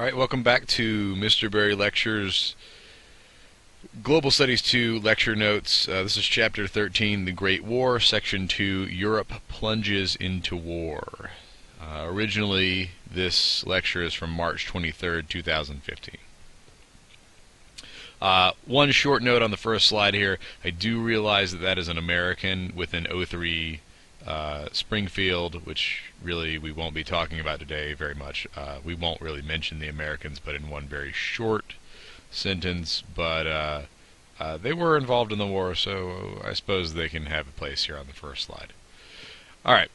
Alright, welcome back to Mr. Berry Lectures Global Studies 2 Lecture Notes. This is Chapter 13, The Great War, Section 2, Europe Plunges into War. Originally, this lecture is from March 23rd, 2015. One short note on the first slide here. I do realize that that is an American with an 03 Springfield, which really we won't be talking about today very much. We won't really mention the Americans, but in one very short sentence. But they were involved in the war, so I suppose they can have a place here on the first slide. All right.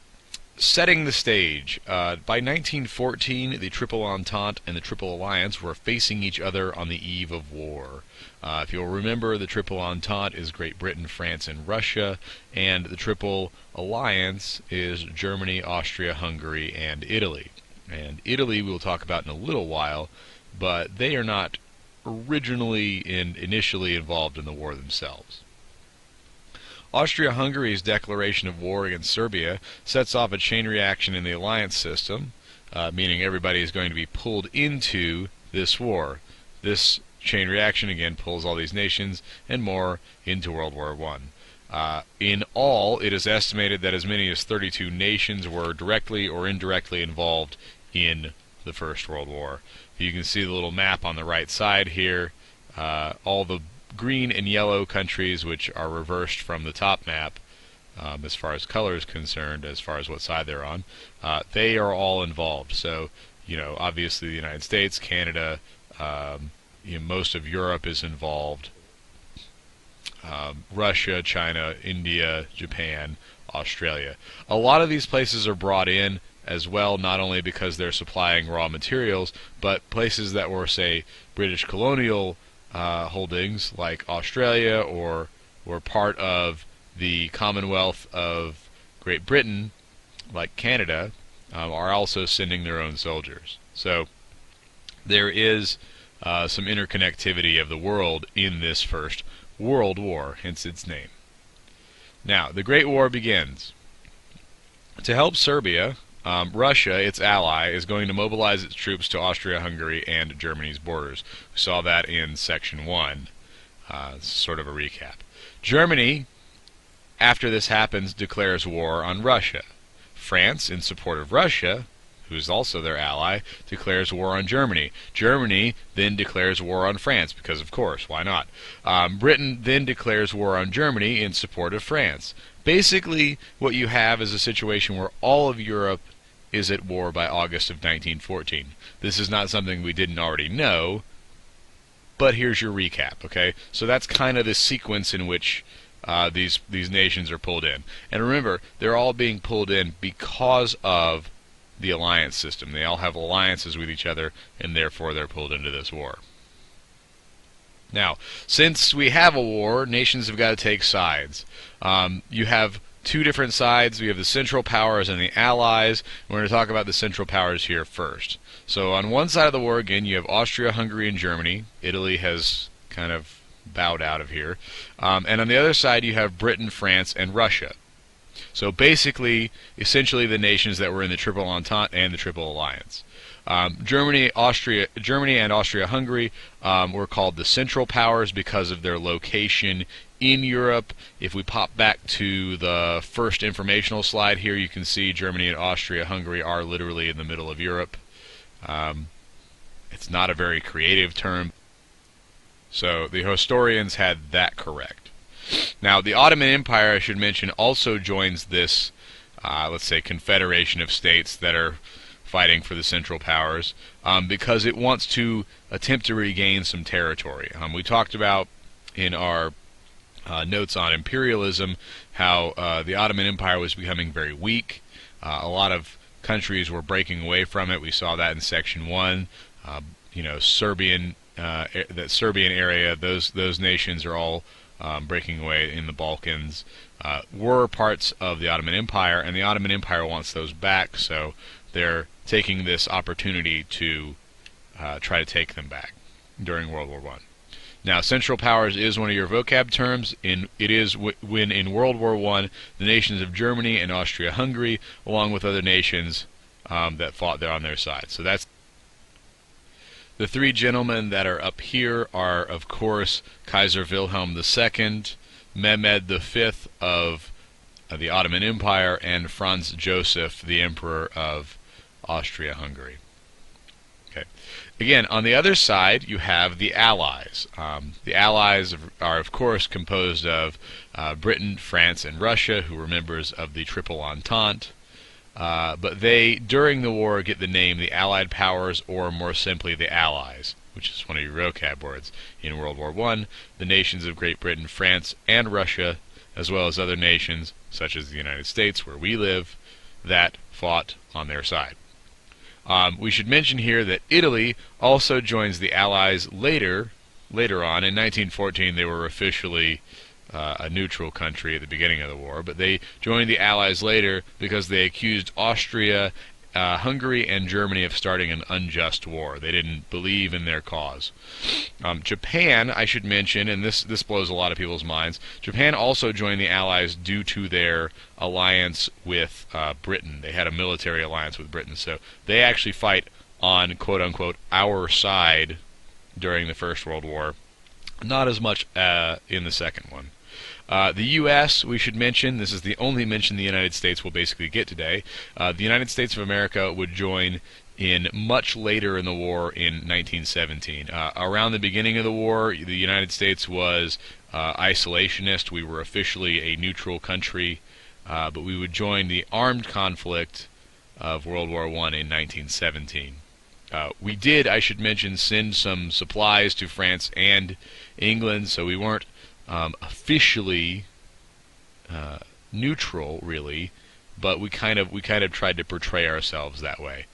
Setting the stage. By 1914, the Triple Entente and the Triple Alliance were facing each other on the eve of war. If you'll remember, the Triple Entente is Great Britain, France, and Russia, and the Triple Alliance is Germany, Austria, Hungary, and Italy. And Italy we'll talk about in a little while, but they are not originally and initially involved in the war themselves. Austria-Hungary's declaration of war against Serbia sets off a chain reaction in the alliance system, meaning everybody is going to be pulled into this war. This chain reaction again pulls all these nations and more into World War I. In all, it is estimated that as many as 32 nations were directly or indirectly involved in the First World War. You can see the little map on the right side here. All the green and yellow countries, which are reversed from the top map as far as color is concerned, as far as what side they're on, they are all involved. So, obviously the United States, Canada, most of Europe is involved. Russia, China, India, Japan, Australia. A lot of these places are brought in as well, not only because they're supplying raw materials, but places that were, say, British colonial holdings like Australia or were part of the Commonwealth of Great Britain, like Canada, are also sending their own soldiers. So there is some interconnectivity of the world in this First World War, hence its name. Now, the Great War begins. To help Serbia, Russia, its ally, is going to mobilize its troops to Austria-Hungary and Germany's borders. We saw that in Section 1. Sort of a recap. Germany, after this happens, declares war on Russia. France, in support of Russia, who is also their ally, declares war on Germany. Germany then declares war on France, because of course, why not? Britain then declares war on Germany in support of France. Basically, what you have is a situation where all of Europe is at war by August of 1914. This is not something we didn't already know, but here's your recap, okay? So that's kind of the sequence in which these nations are pulled in. And remember, they're all being pulled in because of the alliance system. They all have alliances with each other, and therefore they're pulled into this war. Now, since we have a war, nations have got to take sides. You have two different sides. We have the Central Powers and the Allies. We're going to talk about the Central Powers here first. So on one side of the war, again, you have Austria, Hungary, and Germany. Italy has kind of bowed out of here. And on the other side, you have Britain, France, and Russia. So basically, essentially the nations that were in the Triple Entente and the Triple Alliance. Germany and Austria-Hungary were called the Central Powers because of their location in Europe. If we pop back to the first informational slide here, you can see Germany and Austria-Hungary are literally in the middle of Europe. It's not a very creative term, so the historians had that correct. Now, the Ottoman Empire, I should mention, also joins this, let's say, confederation of states that are fighting for the Central Powers because it wants to attempt to regain some territory. We talked about in our notes on imperialism how the Ottoman Empire was becoming very weak. A lot of countries were breaking away from it. We saw that in Section 1. That Serbian area, those nations are all breaking away in the Balkans, were parts of the Ottoman Empire, and the Ottoman Empire wants those back, so they're taking this opportunity to try to take them back during World War I. Now, Central Powers is one of your vocab terms. It is when in World War I, the nations of Germany and Austria-Hungary, along with other nations that fought there on their side. So that's The three gentlemen that are up here are, of course, Kaiser Wilhelm II, Mehmed V of the Ottoman Empire, and Franz Joseph, the Emperor of Austria-Hungary. Okay. Again, on the other side, you have the Allies. The Allies are, of course, composed of Britain, France, and Russia, who were members of the Triple Entente. But they, during the war, get the name the Allied Powers, or more simply, the Allies, which is one of your vocab words. In World War I, the nations of Great Britain, France, and Russia, as well as other nations, such as the United States, where we live, that fought on their side. We should mention here that Italy also joins the Allies later on. In 1914, they were officially a neutral country at the beginning of the war, but they joined the Allies later because they accused Austria, Hungary, and Germany of starting an unjust war. They didn't believe in their cause. Japan, I should mention, and this blows a lot of people's minds, Japan also joined the Allies due to their alliance with Britain. They had a military alliance with Britain, so they actually fight on, quote-unquote, our side during the First World War. Not as much in the second one. The U.S., we should mention, this is the only mention the United States will basically get today. The United States of America would join in much later in the war in 1917. Around the beginning of the war, the United States was isolationist. We were officially a neutral country, but we would join the armed conflict of World War I in 1917. We did, I should mention, send some supplies to France and England, so we weren't officially neutral, really, but we kind of tried to portray ourselves that way.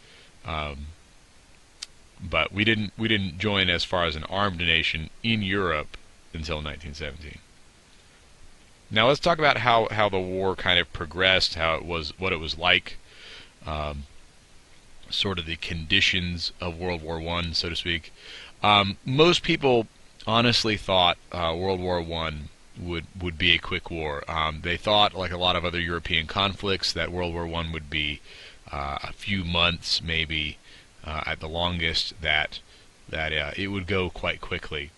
But we didn't join as far as an armed nation in Europe until 1917. Now let's talk about how the war kind of progressed, what it was like, sort of the conditions of World War I, so to speak. Most people honestly thought World War I would be a quick war. They thought, like a lot of other European conflicts, that World War I would be a few months, maybe at the longest, that it would go quite quickly.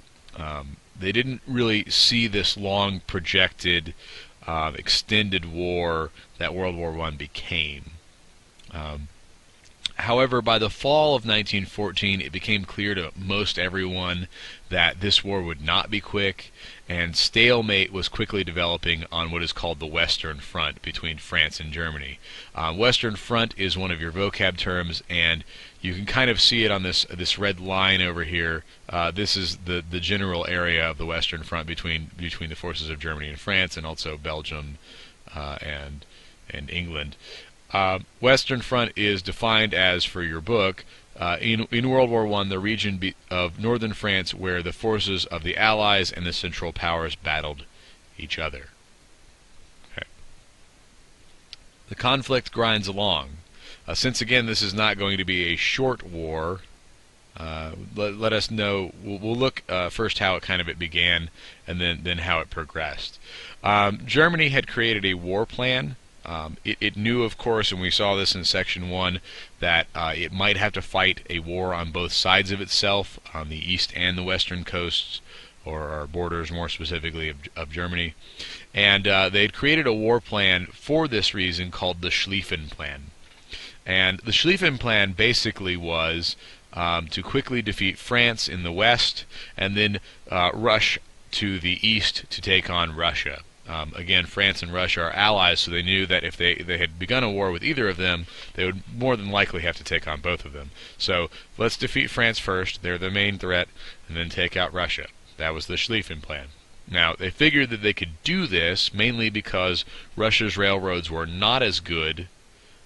They didn't really see this long projected, extended war that World War I became. However, by the fall of 1914, it became clear to most everyone that this war would not be quick, and stalemate was quickly developing on what is called the Western Front between France and Germany. Western Front is one of your vocab terms, and you can kind of see it on this red line over here. This is the general area of the Western Front between the forces of Germany and France, and also Belgium and England. Western Front is defined as, for your book, in World War I, the region of northern France where the forces of the Allies and the Central Powers battled each other. Okay. The conflict grinds along. Since, again, this is not going to be a short war, let us know. We'll look first how it began, and then how it progressed. Germany had created a war plan. It knew, of course, and we saw this in Section 1, that it might have to fight a war on both sides of itself, on the east and the western coasts, or borders more specifically of Germany. And they had created a war plan for this reason called the Schlieffen Plan. And the Schlieffen Plan basically was to quickly defeat France in the west, and then rush to the east to take on Russia. Again, France and Russia are allies, so they knew that if they had begun a war with either of them, they would more than likely have to take on both of them. So let's defeat France first, they're the main threat, and then take out Russia. That was the Schlieffen Plan. Now, they figured that they could do this mainly because Russia's railroads were not as good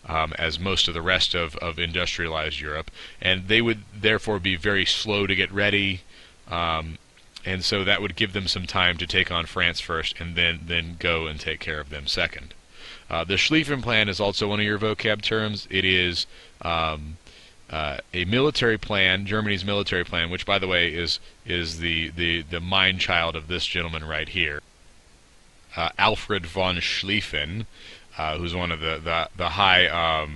as most of the rest of industrialized Europe, and they would therefore be very slow to get ready, and so that would give them some time to take on France first and then go and take care of them second. The Schlieffen Plan is also one of your vocab terms. It is a military plan, Germany's military plan, which, by the way, is the mind child of this gentleman right here, Alfred von Schlieffen, who's one of the high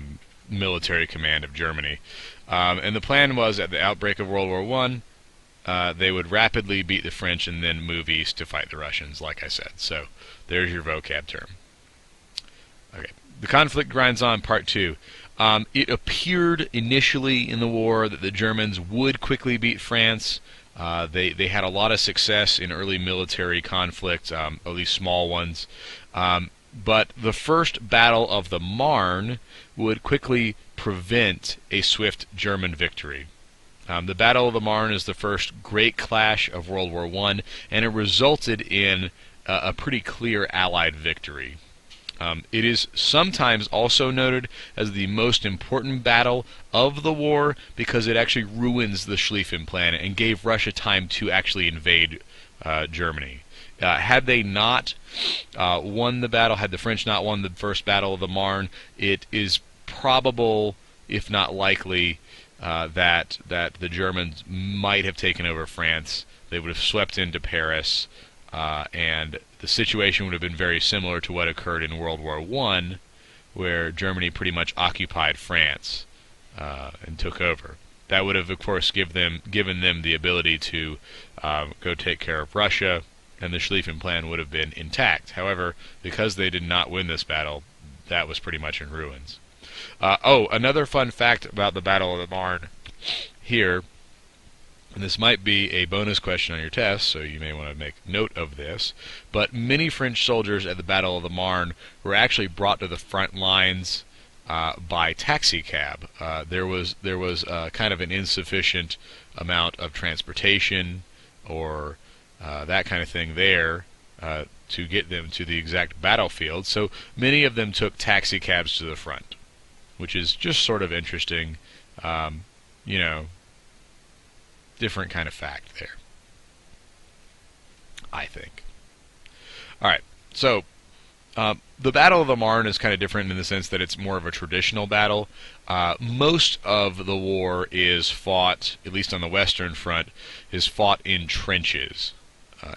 military command of Germany. And the plan was, at the outbreak of World War One, they would rapidly beat the French and then move east to fight the Russians, like I said. So there's your vocab term. Okay, the conflict grinds on, part two. It appeared initially in the war that the Germans would quickly beat France. They had a lot of success in early military conflicts, at least small ones. But the first Battle of the Marne would quickly prevent a swift German victory. The Battle of the Marne is the first great clash of World War I, and it resulted in a pretty clear Allied victory. It is sometimes also noted as the most important battle of the war because it actually ruins the Schlieffen Plan and gave Russia time to actually invade Germany. Had they not won the battle, had the French not won the first Battle of the Marne, it is probable, if not likely, that the Germans might have taken over France. They would have swept into Paris, and the situation would have been very similar to what occurred in World War I, where Germany pretty much occupied France and took over. That would have, of course, given them the ability to go take care of Russia, and the Schlieffen Plan would have been intact. However, because they did not win this battle, that was pretty much in ruins. Another fun fact about the Battle of the Marne here, and this might be a bonus question on your test, so you may want to make note of this, but many French soldiers at the Battle of the Marne were actually brought to the front lines by taxi cab. There was kind of an insufficient amount of transportation or that kind of thing there to get them to the exact battlefield, so many of them took taxi cabs to the front, which is just sort of interesting, different kind of fact there, I think. Alright, so the Battle of the Marne is kind of different in the sense that it's more of a traditional battle. Most of the war is fought, at least on the Western Front, is fought in trenches.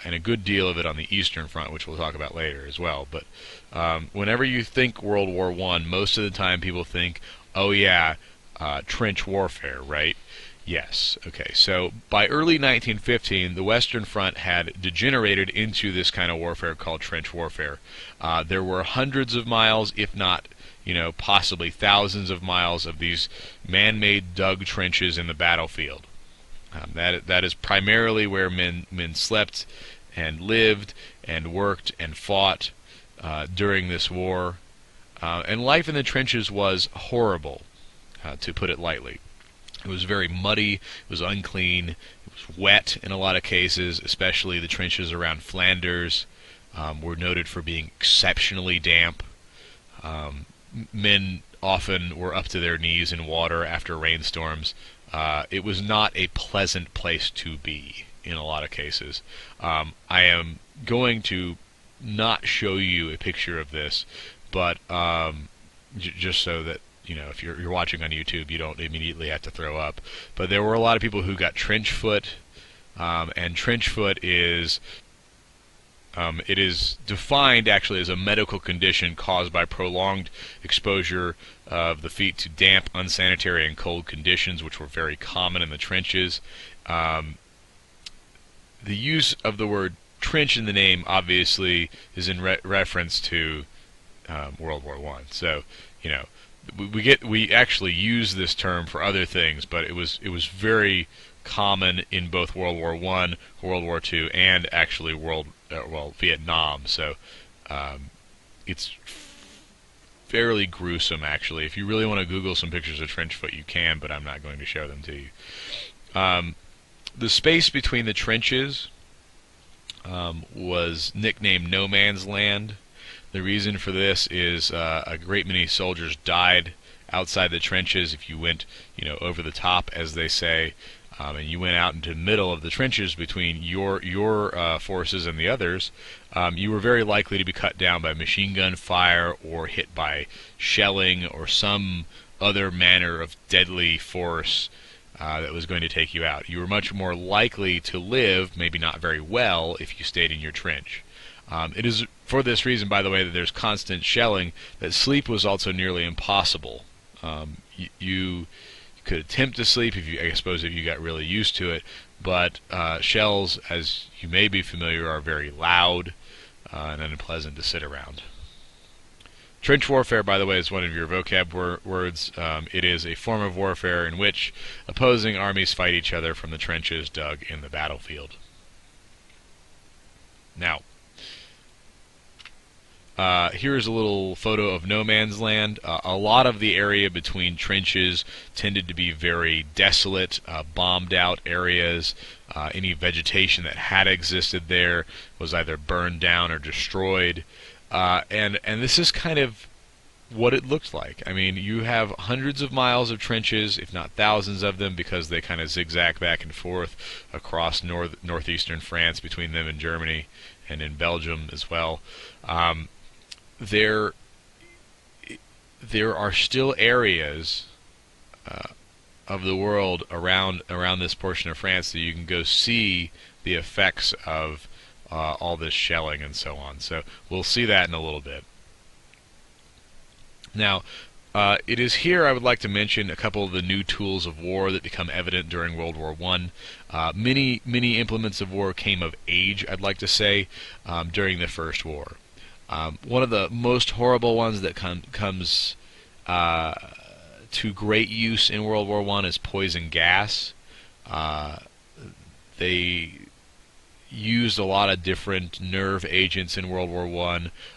And a good deal of it on the Eastern Front, which we'll talk about later as well. But whenever you think World War I, most of the time people think, oh yeah, trench warfare, right? Yes. Okay, so by early 1915, the Western Front had degenerated into this kind of warfare called trench warfare. There were hundreds of miles, if not, possibly thousands of miles of these man-made dug trenches in the battlefield. That is primarily where men slept and lived and worked and fought during this war. And life in the trenches was horrible, to put it lightly. It was very muddy, it was unclean, it was wet in a lot of cases, especially the trenches around Flanders were noted for being exceptionally damp. Men often were up to their knees in water after rainstorms. It was not a pleasant place to be in a lot of cases. I am going to not show you a picture of this, but just so that if you're watching on YouTube, you don't immediately have to throw up. But there were a lot of people who got trench foot, and trench foot is it is defined actually as a medical condition caused by prolonged exposure of the feet to damp, unsanitary, and cold conditions, which were very common in the trenches. The use of the word trench in the name obviously is in reference to World War I. So, we actually use this term for other things, but it was very common in both World War I, World War II, and actually Vietnam. So it's fairly gruesome, actually. If you really want to Google some pictures of trench foot, you can, but I'm not going to show them to you. The space between the trenches was nicknamed No Man's Land. The reason for this is a great many soldiers died outside the trenches. If you went, over the top, as they say, and you went out into the middle of the trenches between your forces and the others, you were very likely to be cut down by machine gun fire or hit by shelling or some other manner of deadly force that was going to take you out. You were much more likely to live, maybe not very well, if you stayed in your trench. It is for this reason, by the way, that there's constant shelling, that sleep was also nearly impossible. You could attempt to sleep I suppose if you got really used to it. But shells, as you may be familiar, are very loud and unpleasant to sit around. Trench warfare, by the way, is one of your vocab words. It is a form of warfare in which opposing armies fight each other from the trenches dug in the battlefield. Now, here's a little photo of no man's land. A lot of the area between trenches tended to be very desolate, bombed out areas. Any vegetation that had existed there was either burned down or destroyed. And this is kind of what it looked like. I mean, you have hundreds of miles of trenches, if not thousands of them, because they kind of zigzag back and forth across northeastern France between them and Germany, and in Belgium as well. There are still areas of the world around this portion of France that you can go see the effects of all this shelling and so on. So we'll see that in a little bit. Now, it is here I would like to mention a couple of the new tools of war that become evident during World War I. Many implements of war came of age, I'd like to say, during the First War. One of the most horrible ones that comes to great use in World War I is poison gas. They used a lot of different nerve agents in World War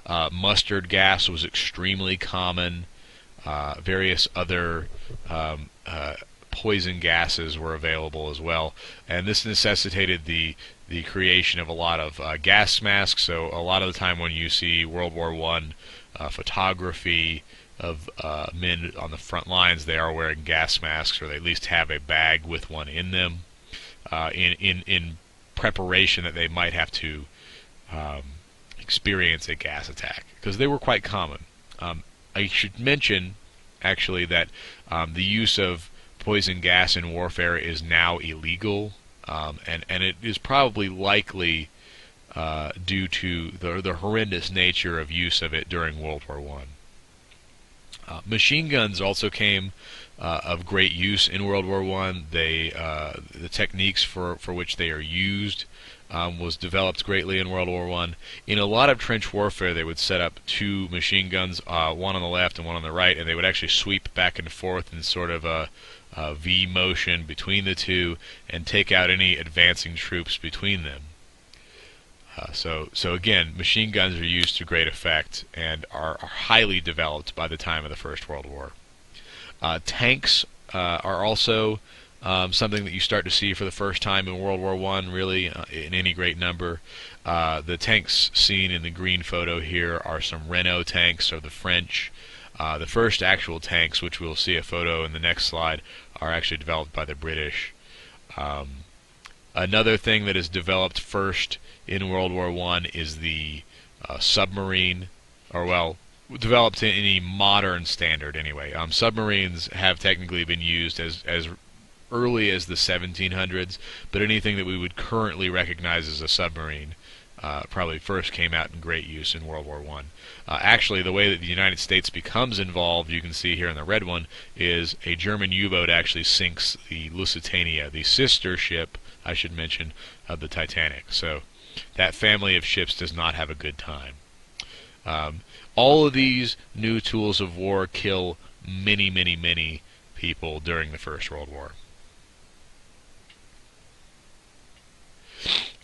I. Mustard gas was extremely common. Various other poison gases were available as well, and this necessitated the creation of a lot of gas masks. So a lot of the time when you see World War I photography of men on the front lines, they are wearing gas masks, or they at least have a bag with one in them, in preparation that they might have to experience a gas attack, because they were quite common. I should mention, actually, that the use of poison gas in warfare is now illegal, and it is probably likely due to the horrendous nature of use of it during World War I. Machine guns also came of great use in World War I. The techniques for which they are used was developed greatly in World War I. In a lot of trench warfare, they would set up two machine guns, one on the left and one on the right, and they would actually sweep back and forth in sort of a V motion between the two and take out any advancing troops between them. So again, machine guns are used to great effect and are highly developed by the time of the First World War. Tanks are also something that you start to see for the first time in World War I, really, in any great number. The tanks seen in the green photo here are some Renault tanks, or the French. The first actual tanks, which we'll see a photo in the next slide, are actually developed by the British. Another thing that is developed first in World War I is the submarine, or well, developed in any modern standard anyway. Submarines have technically been used as early as the 1700s, but anything that we would currently recognize as a submarine probably first came out in great use in World War I. Actually, the way that the United States becomes involved, you can see here in the red one, is a German U-boat actually sinks the Lusitania, the sister ship, I should mention, of the Titanic. So that family of ships does not have a good time. All of these new tools of war kill many people during the First World War.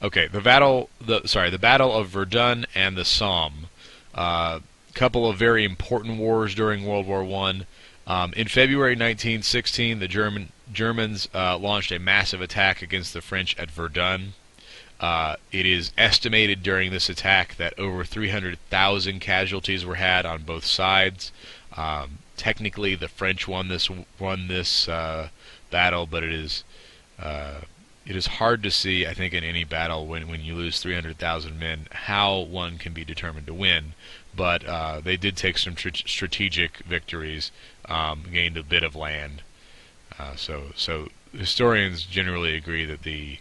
Okay, the Battle of Verdun and the Somme. Couple of very important wars during World War I. In February 1916, the Germans launched a massive attack against the French at Verdun. It is estimated during this attack that over 300,000 casualties were had on both sides. Technically, the French won this battle, but it is hard to see, I think, in any battle when you lose 300,000 men, how one can be determined to win. But they did take some strategic victories, gained a bit of land. So historians generally agree that the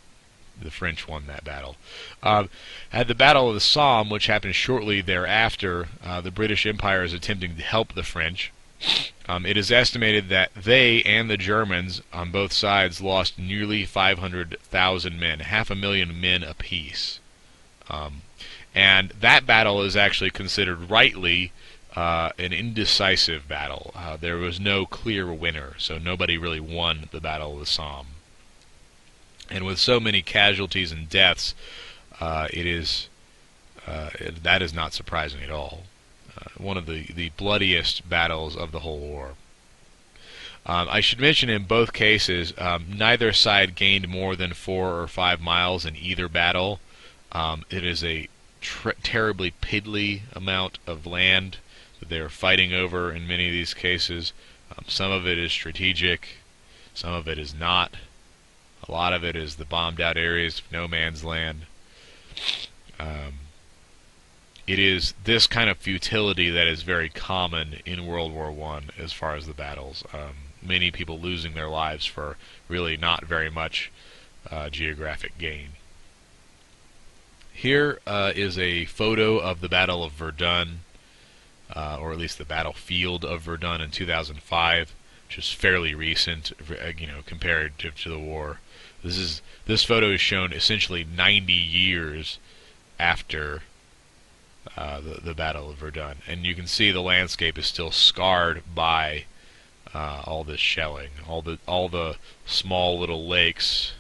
French won that battle. At the Battle of the Somme, which happened shortly thereafter, the British Empire is attempting to help the French. It is estimated that they and the Germans on both sides lost nearly 500,000 men, 500,000 men apiece. And that battle is actually considered rightly an indecisive battle. There was no clear winner, so nobody really won the Battle of the Somme. And with so many casualties and deaths, that is not surprising at all. One of the bloodiest battles of the whole war. I should mention in both cases, neither side gained more than 4 or 5 miles in either battle. It is a terribly piddly amount of land that they're fighting over in many of these cases. Some of it is strategic, some of it is not. A lot of it is the bombed out areas of no man's land. It is this kind of futility that is very common in World War I as far as the battles. Many people losing their lives for really not very much geographic gain. Here is a photo of the Battle of Verdun, or at least the battlefield of Verdun in 2005, which is fairly recent, compared to the war. This photo is shown essentially 90 years after the Battle of Verdun, and you can see the landscape is still scarred by all this shelling. All the small little lakes,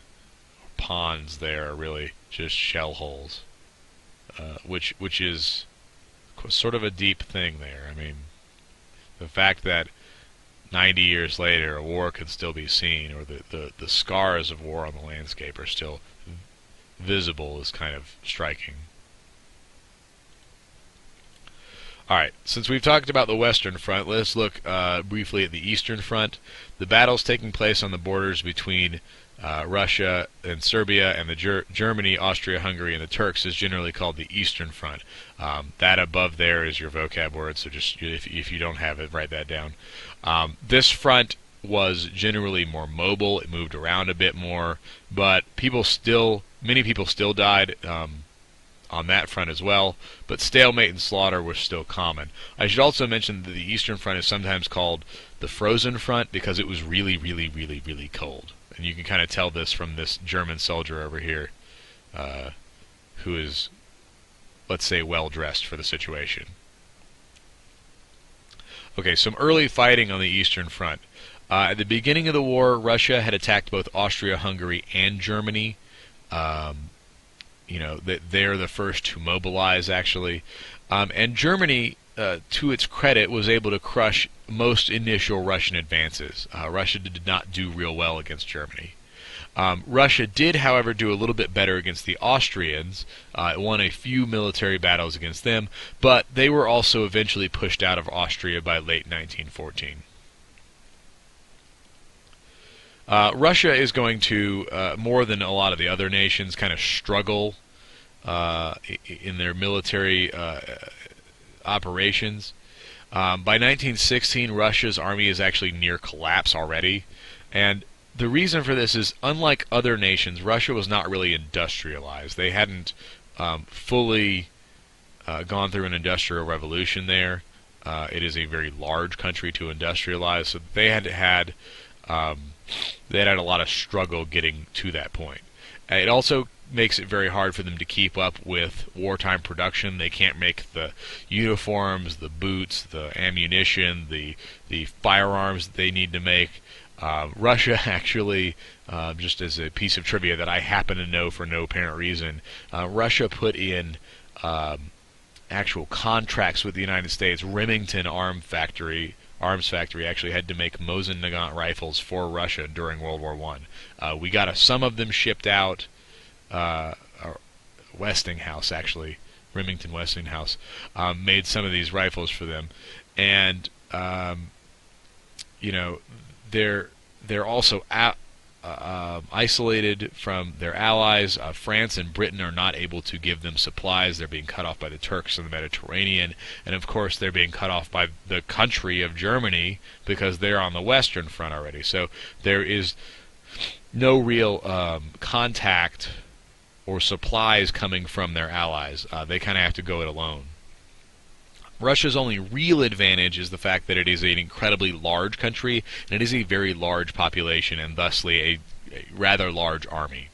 ponds there are really just shell holes, which is sort of a deep thing there. I mean, the fact that 90 years later a war can still be seen, or the scars of war on the landscape are still visible, is kind of striking. Alright, since we've talked about the Western Front, let's look briefly at the Eastern Front. The battles taking place on the borders between Russia and Serbia and the Germany, Austria, Hungary, and the Turks is generally called the Eastern Front. That above there is your vocab word, so just if you don't have it, write that down. This front was generally more mobile. It moved around a bit more, but many people still died on that front as well, but stalemate and slaughter were still common. I should also mention that the Eastern Front is sometimes called the Frozen Front because it was really, really, really, really cold. And you can kind of tell this from this German soldier over here, who is, let's say, well dressed for the situation. Okay, some early fighting on the Eastern Front. At the beginning of the war, Russia had attacked both Austria, Hungary, and Germany. They're the first to mobilize, actually. And Germany, to its credit, was able to crush most initial Russian advances. Russia did not do real well against Germany. Russia did, however, do a little bit better against the Austrians. It won a few military battles against them, but they were also eventually pushed out of Austria by late 1914. Russia is going to, more than a lot of the other nations, kind of struggle in their military operations. By 1916, Russia's army is actually near collapse already, and the reason for this is, unlike other nations, Russia was not really industrialized. They hadn't fully gone through an industrial revolution there. It is a very large country to industrialize, so they had a lot of struggle getting to that point. It also makes it very hard for them to keep up with wartime production. They can't make the uniforms, the boots, the ammunition, the firearms that they need to make. Russia actually, just as a piece of trivia that I happen to know for no apparent reason, Russia put in actual contracts with the United States. Remington Arms Factory actually had to make Mosin Nagant rifles for Russia during World War I. We got some of them shipped out. Westinghouse, actually, Remington Westinghouse, made some of these rifles for them, and they're also isolated from their allies. France and Britain are not able to give them supplies. They're being cut off by the Turks in the Mediterranean, and of course they're being cut off by the country of Germany because they're on the Western Front already. So there is no real contact or supplies coming from their allies. They kind of have to go it alone. Russia's only real advantage is the fact that it is an incredibly large country, and it is a very large population, and thusly a rather large army.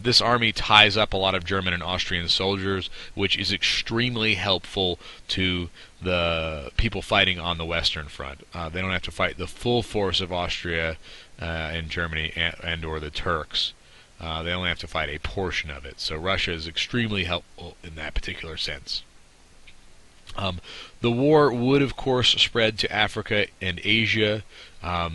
This army ties up a lot of German and Austrian soldiers, which is extremely helpful to the people fighting on the Western Front. They don't have to fight the full force of Austria and Germany and or the Turks. They only have to fight a portion of it. So Russia is extremely helpful in that particular sense. The war would, of course, spread to Africa and Asia,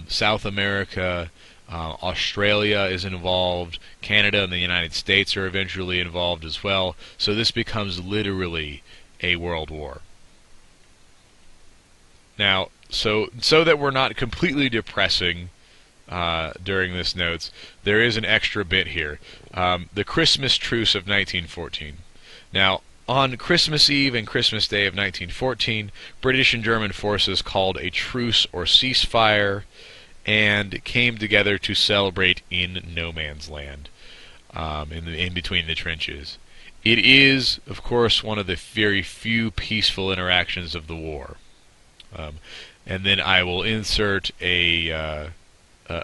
South America. Australia is involved. Canada and the United States are eventually involved as well. So this becomes literally a world war. Now, so that we're not completely depressing during this notes, there is an extra bit here. The Christmas Truce of 1914. Now, on Christmas Eve and Christmas Day of 1914, British and German forces called a truce or ceasefire and came together to celebrate in no man's land, in between the trenches. It is, of course, one of the very few peaceful interactions of the war. And then I will insert a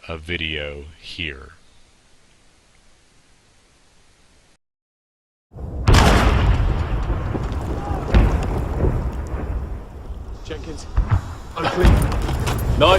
video here. Jenkins, open. No.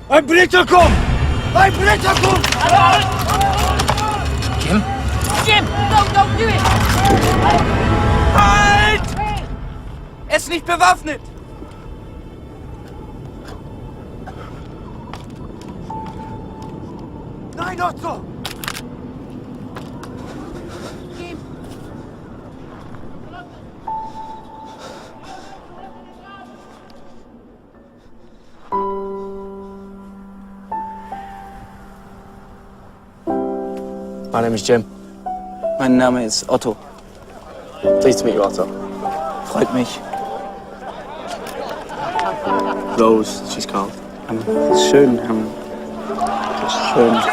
Ein Briter kommt! Ein Briter kommt! Jim? Jim, don't do it! Halt! Er ist nicht bewaffnet! Nein, Otto! Jim! My name is Jim. Mein Name ist Otto. Pleased to meet you, Otto. Freut mich. Rose, she's called. Ist schön. Ist schön.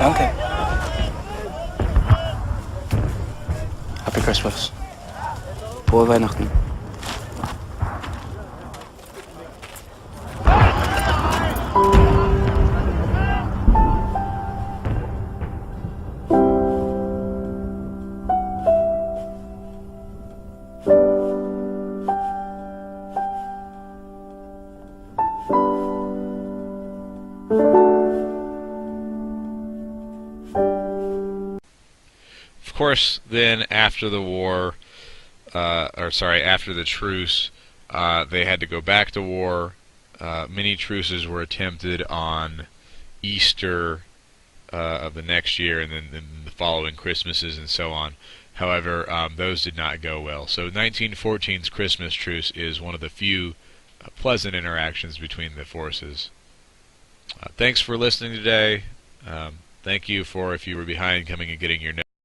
Danke. Happy Christmas. Frohe Weihnachten. Of course, then after the war, after the truce, they had to go back to war. Many truces were attempted on Easter of the next year, and then the following Christmases and so on. However, those did not go well. So 1914's Christmas truce is one of the few pleasant interactions between the forces. Thanks for listening today. Thank you for, if you were behind, coming and getting your notes.